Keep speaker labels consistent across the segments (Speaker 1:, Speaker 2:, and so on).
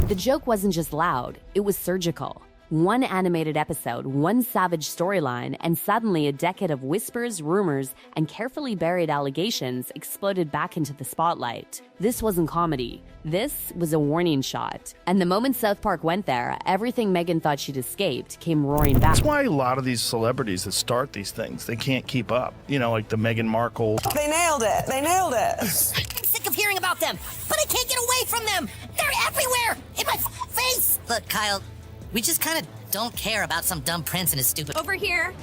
Speaker 1: The joke wasn't just loud, it was surgical. One animated episode, one savage storyline, and suddenly a decade of whispers, rumors, and carefully buried allegations exploded back into the spotlight. This wasn't comedy. This was a warning shot. And the moment South Park went there, everything Meghan thought she'd escaped came roaring back.
Speaker 2: That's why a lot of these celebrities that start these things, they can't keep up. You know, like the Meghan Markle.
Speaker 3: They nailed it. They nailed it.
Speaker 4: I'm sick of hearing about them, but I can't get away from them. They're everywhere, in my face. Look, Kyle, we just kind of don't care about some dumb prince and his stupid...
Speaker 5: Over here.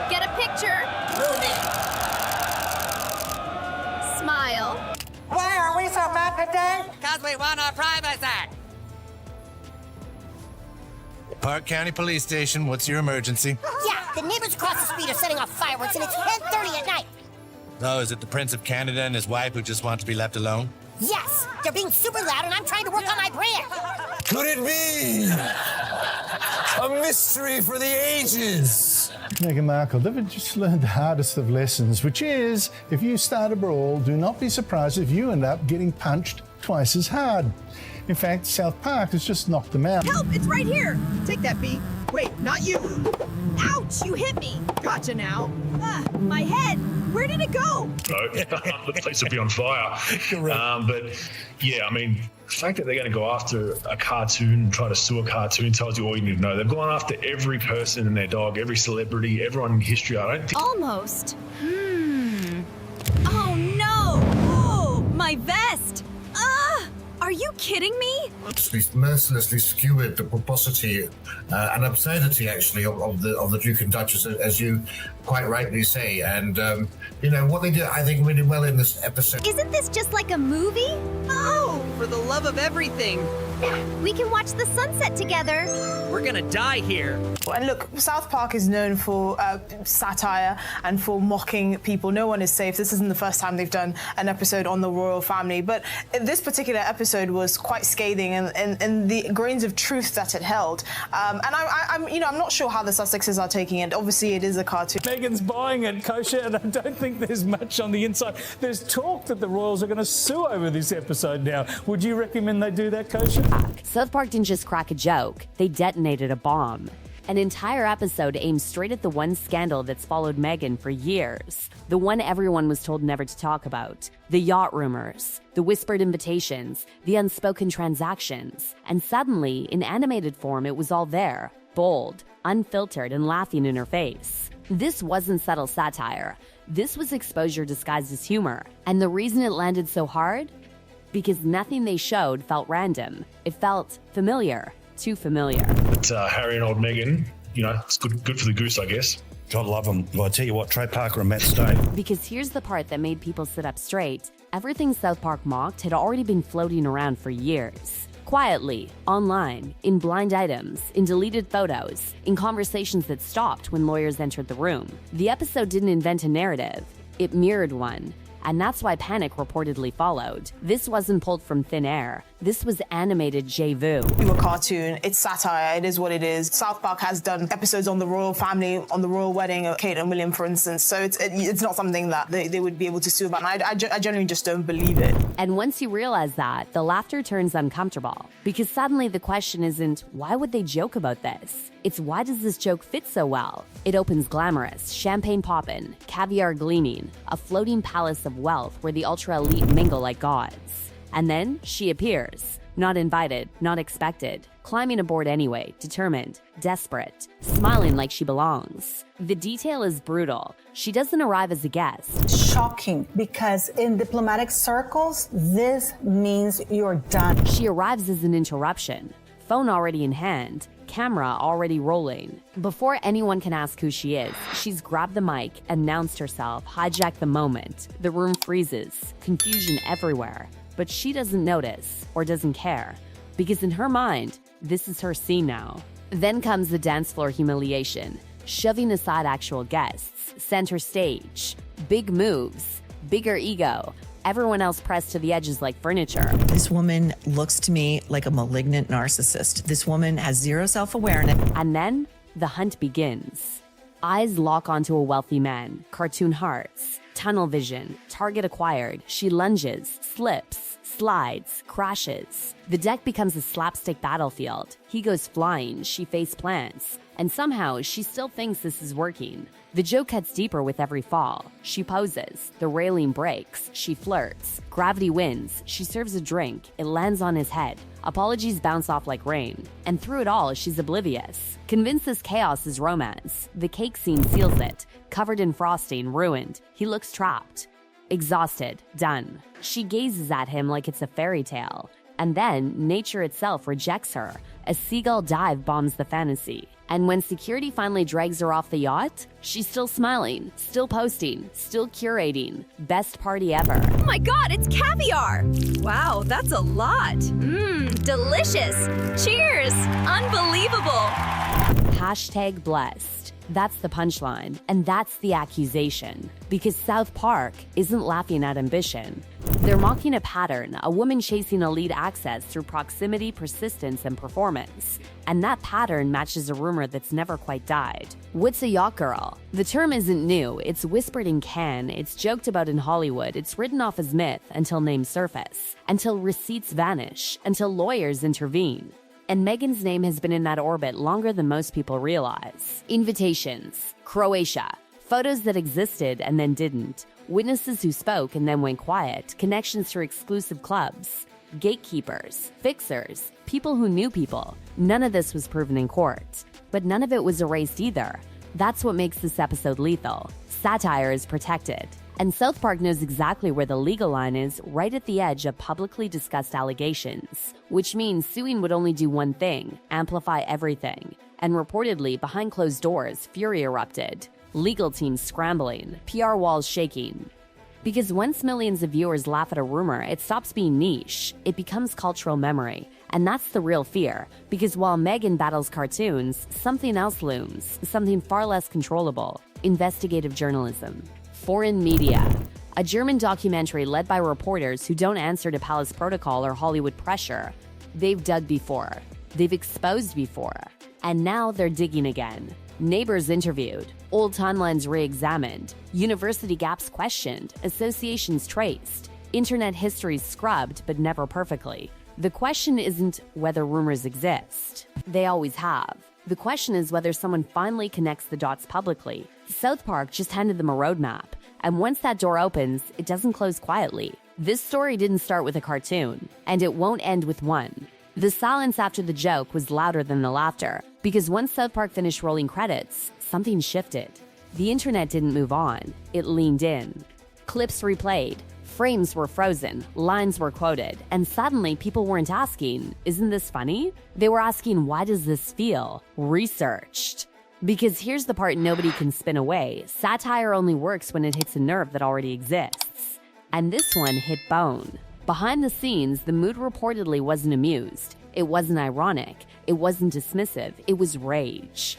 Speaker 5: Get a picture.
Speaker 4: Move it.
Speaker 5: Smile.
Speaker 3: Why are we so mad today?
Speaker 4: Because we want our privacy.
Speaker 6: Park County Police Station, what's your emergency?
Speaker 4: Yeah, the neighbors across the street are setting off fireworks and it's 10:30 at night.
Speaker 6: Oh, is it the Prince of Canada and his wife who just want to be left alone?
Speaker 4: Yes, they're being super loud and I'm trying to work on my brand.
Speaker 7: Could it be a mystery for the ages?
Speaker 8: Meghan Markle, they've just learned the hardest of lessons, which is, if you start a brawl, do not be surprised if you end up getting punched twice as hard. In fact, South Park has just knocked them out.
Speaker 9: Help, it's right here. Take that, B. Wait, not you. Ouch, you hit me. Gotcha now. My head. Where did it go?
Speaker 10: The place will be on fire. But yeah, I mean, the fact that they're going to go after a cartoon, try to sue a cartoon, tells you all you need to know. They've gone after every person and their dog, every celebrity, everyone in history. I don't think.
Speaker 5: Almost. Oh no! Oh, my vest! Are you kidding me?
Speaker 11: Mercilessly skewered the pomposity and absurdity, actually, of the Duke and Duchess, as you quite rightly say. And you know what they did, I think, really well in this episode.
Speaker 5: Isn't this just like a movie?
Speaker 9: Oh, for the love of everything.
Speaker 5: We can watch the sunset together.
Speaker 9: We're gonna die here.
Speaker 3: And look, South Park is known for satire and for mocking people. No one is safe. This isn't the first time they've done an episode on the royal family, but this particular episode was quite scathing and the grains of truth that it held. And I'm not sure how the Sussexes are taking it. Obviously, it is a cartoon.
Speaker 12: Meghan's buying it kosher, and I don't think there's much on the inside. There's talk that the royals are going to sue over this episode now. Would you recommend they do that kosher?
Speaker 1: South Park didn't just crack a joke, they detonated a bomb. An entire episode aimed straight at the one scandal that's followed Meghan for years. The one everyone was told never to talk about. The yacht rumors, the whispered invitations, the unspoken transactions. And suddenly, in animated form, it was all there. Bold, unfiltered, and laughing in her face. This wasn't subtle satire. This was exposure disguised as humor. And the reason it landed so hard? Because nothing they showed felt random. It felt familiar. Too familiar.
Speaker 10: But Harry and old Meghan, you know, it's good for the goose, I guess.
Speaker 2: God love them. Well, I tell you what, Trey Parker and Matt Stone.
Speaker 1: Because here's the part that made people sit up straight. Everything South Park mocked had already been floating around for years. Quietly, online, in blind items, in deleted photos, in conversations that stopped when lawyers entered the room. The episode didn't invent a narrative. It mirrored one. And that's why panic reportedly followed. This wasn't pulled from thin air. This was animated vu.
Speaker 3: A cartoon, it's satire, it is what it is. South Park has done episodes on the royal family, on the royal wedding of Kate and William, for instance, so it's not something that they would be able to sue about, and I genuinely just don't believe it.
Speaker 1: And once you realize that, the laughter turns uncomfortable. Because suddenly the question isn't, why would they joke about this? It's why does this joke fit so well? It opens glamorous, champagne poppin', caviar gleaming, a floating palace of wealth where the ultra-elite mingle like gods. And then she appears. Not invited, not expected, climbing aboard anyway, determined, desperate, smiling like she belongs. The detail is brutal. She doesn't arrive as a guest.
Speaker 13: Shocking, because in diplomatic circles, this means you're done.
Speaker 1: She arrives as an interruption. Phone already in hand, camera already rolling. Before anyone can ask who she is, she's grabbed the mic, announced herself, hijacked the moment. The room freezes, confusion everywhere. But she doesn't notice, or doesn't care, because in her mind, this is her scene now. Then comes the dance floor humiliation, shoving aside actual guests, center stage, big moves, bigger ego, everyone else pressed to the edges like furniture.
Speaker 14: This woman looks to me like a malignant narcissist. This woman has zero self-awareness.
Speaker 1: And then the hunt begins. Eyes lock onto a wealthy man, cartoon hearts, Tunnel vision, target acquired. She lunges, slips, slides, crashes. The deck becomes a slapstick battlefield. He goes flying, she face plants. And somehow, she still thinks this is working. The joke cuts deeper with every fall. She poses, the railing breaks, she flirts. Gravity wins, she serves a drink, it lands on his head. Apologies bounce off like rain. And through it all, she's oblivious. Convinced this chaos is romance. The cake scene seals it. Covered in frosting, ruined. He looks trapped. Exhausted, done. She gazes at him like it's a fairy tale. And then, nature itself rejects her. A seagull dive bombs the fantasy. And when security finally drags her off the yacht, she's still smiling, still posting, still curating. Best party ever.
Speaker 5: Oh my god, it's caviar! Wow, that's a lot. Delicious. Cheers! Unbelievable.
Speaker 1: Hashtag blessed. That's the punchline, and that's the accusation. Because South Park isn't laughing at ambition. They're mocking a pattern, a woman chasing elite access through proximity, persistence, and performance. And that pattern matches a rumor that's never quite died. What's a yacht girl? The term isn't new. It's whispered in Cannes, it's joked about in Hollywood, it's written off as myth until names surface, until receipts vanish, until lawyers intervene. And Meghan's name has been in that orbit longer than most people realize. Invitations, Croatia, photos that existed and then didn't, witnesses who spoke and then went quiet, connections through exclusive clubs, gatekeepers, fixers, people who knew people. None of this was proven in court, but none of it was erased either. That's what makes this episode lethal. Satire is protected. And South Park knows exactly where the legal line is, right at the edge of publicly discussed allegations. Which means suing would only do one thing, amplify everything. And reportedly, behind closed doors, fury erupted. Legal teams scrambling, PR walls shaking. Because once millions of viewers laugh at a rumor, it stops being niche. It becomes cultural memory. And that's the real fear. Because while Meghan battles cartoons, something else looms, something far less controllable. Investigative journalism. Foreign media. A German documentary led by reporters who don't answer to palace protocol or Hollywood pressure. They've dug before. They've exposed before. And now they're digging again. Neighbors interviewed. Old timelines re-examined. University gaps questioned. Associations traced. Internet history scrubbed, but never perfectly. The question isn't whether rumors exist. They always have. The question is whether someone finally connects the dots publicly. South Park just handed them a roadmap, and once that door opens, it doesn't close quietly. This story didn't start with a cartoon, and it won't end with one. The silence after the joke was louder than the laughter, because once South Park finished rolling credits, something shifted. The internet didn't move on, it leaned in. Clips replayed, frames were frozen, lines were quoted, and suddenly people weren't asking, "Isn't this funny?" They were asking, "Why does this feel researched?" Because here's the part nobody can spin away. Satire only works when it hits a nerve that already exists. And this one hit bone. Behind the scenes, the mood reportedly wasn't amused. It wasn't ironic. It wasn't dismissive. It was rage.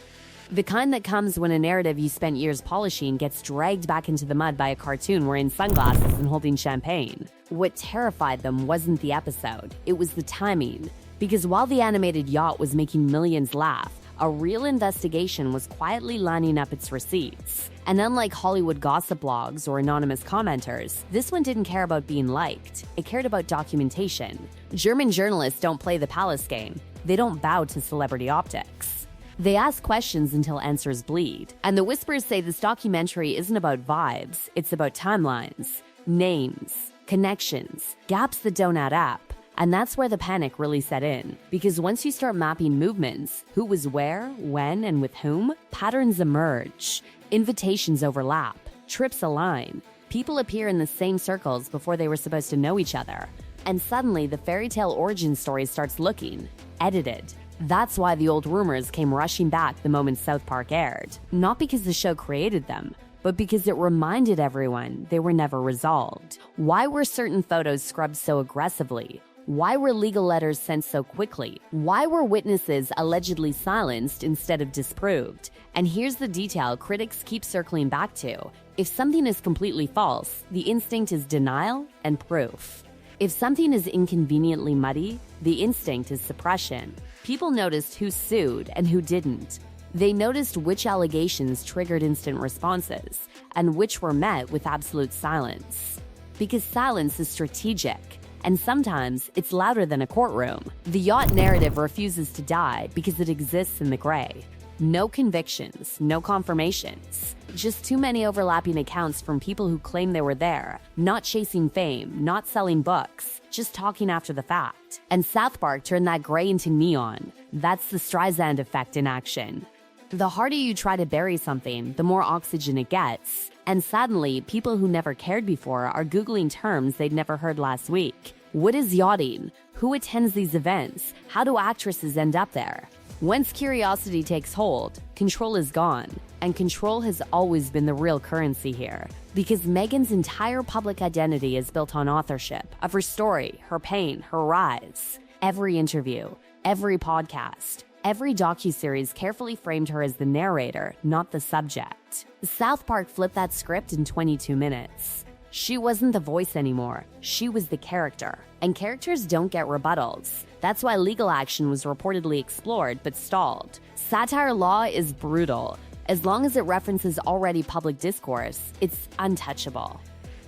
Speaker 1: The kind that comes when a narrative you spent years polishing gets dragged back into the mud by a cartoon wearing sunglasses and holding champagne. What terrified them wasn't the episode. It was the timing. Because while the animated yacht was making millions laugh, a real investigation was quietly lining up its receipts. And unlike Hollywood gossip blogs or anonymous commenters, this one didn't care about being liked. It cared about documentation. German journalists don't play the palace game. They don't bow to celebrity optics. They ask questions until answers bleed. And the whispers say this documentary isn't about vibes, it's about timelines, names, connections, gaps that don't add up. And that's where the panic really set in. Because once you start mapping movements, who was where, when, and with whom, patterns emerge. Invitations overlap. Trips align. People appear in the same circles before they were supposed to know each other. And suddenly, the fairy tale origin story starts looking edited. That's why the old rumors came rushing back the moment South Park aired. Not because the show created them, but because it reminded everyone they were never resolved. Why were certain photos scrubbed so aggressively? Why were legal letters sent so quickly? Why were witnesses allegedly silenced instead of disproved? And here's the detail critics keep circling back to. If something is completely false, the instinct is denial and proof. If something is inconveniently muddy, the instinct is suppression. People noticed who sued and who didn't. They noticed which allegations triggered instant responses and which were met with absolute silence. Because silence is strategic, and sometimes it's louder than a courtroom. The Yacht narrative refuses to die because it exists in the gray. No convictions, no confirmations. Just too many overlapping accounts from people who claim they were there, not chasing fame, not selling books, just talking after the fact. And South Park turned that gray into neon. That's the Streisand effect in action. The harder you try to bury something, the more oxygen it gets. And suddenly, people who never cared before are Googling terms they'd never heard last week. What is yachting? Who attends these events? How do actresses end up there? Once curiosity takes hold, control is gone. And control has always been the real currency here. Because Meghan's entire public identity is built on authorship of her story, her pain, her rise. Every interview, every podcast, every docuseries carefully framed her as the narrator, not the subject. South Park flipped that script in 22 minutes. She wasn't the voice anymore. She was the character. And characters don't get rebuttals. That's why legal action was reportedly explored but stalled. Satire law is brutal. As long as it references already public discourse, it's untouchable.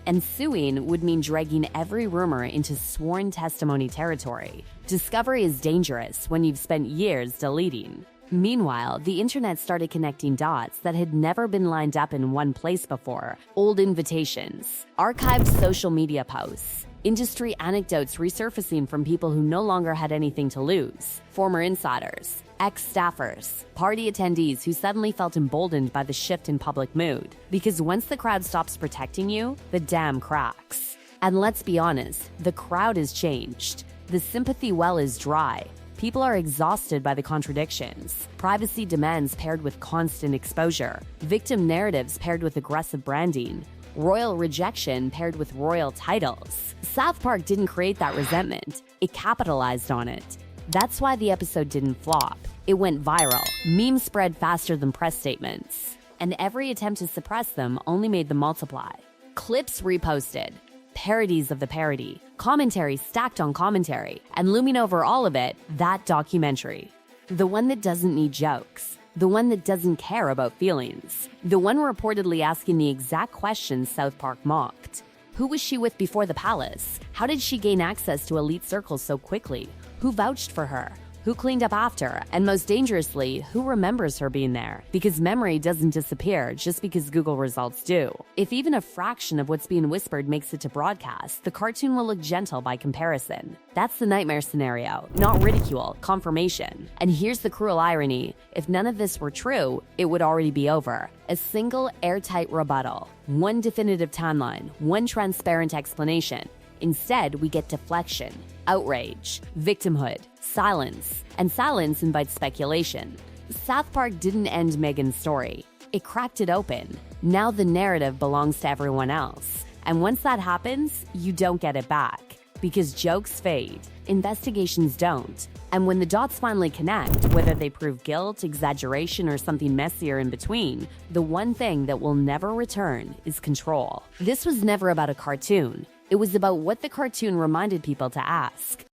Speaker 1: And suing would mean dragging every rumor into sworn testimony territory. Discovery is dangerous when you've spent years deleting. Meanwhile, the internet started connecting dots that had never been lined up in one place before. Old invitations, archived social media posts, industry anecdotes resurfacing from people who no longer had anything to lose, former insiders, ex-staffers, party attendees who suddenly felt emboldened by the shift in public mood. Because once the crowd stops protecting you, the dam cracks. And let's be honest, the crowd has changed. The sympathy well is dry. People are exhausted by the contradictions. Privacy demands paired with constant exposure. Victim narratives paired with aggressive branding. Royal rejection paired with royal titles. South Park didn't create that resentment. It capitalized on it. That's why the episode didn't flop. It went viral. Memes spread faster than press statements. And every attempt to suppress them only made them multiply. Clips reposted. Parodies of the parody, commentary stacked on commentary, and looming over all of it, that documentary. The one that doesn't need jokes. The one that doesn't care about feelings. The one reportedly asking the exact questions South Park mocked. Who was she with before the palace? How did she gain access to elite circles so quickly? Who vouched for her? Who cleaned up after? And most dangerously, who remembers her being there? Because memory doesn't disappear just because Google results do. If even a fraction of what's being whispered makes it to broadcast, the cartoon will look gentle by comparison. That's the nightmare scenario, not ridicule, confirmation. And here's the cruel irony. If none of this were true, it would already be over. A single airtight rebuttal. One definitive timeline. One transparent explanation. Instead, we get deflection, outrage, victimhood, silence, and silence invites speculation. South Park didn't end Meghan's story. It cracked it open. Now the narrative belongs to everyone else. And once that happens, you don't get it back. Because jokes fade, investigations don't. And when the dots finally connect, whether they prove guilt, exaggeration, or something messier in between, the one thing that will never return is control. This was never about a cartoon. It was about what the cartoon reminded people to ask.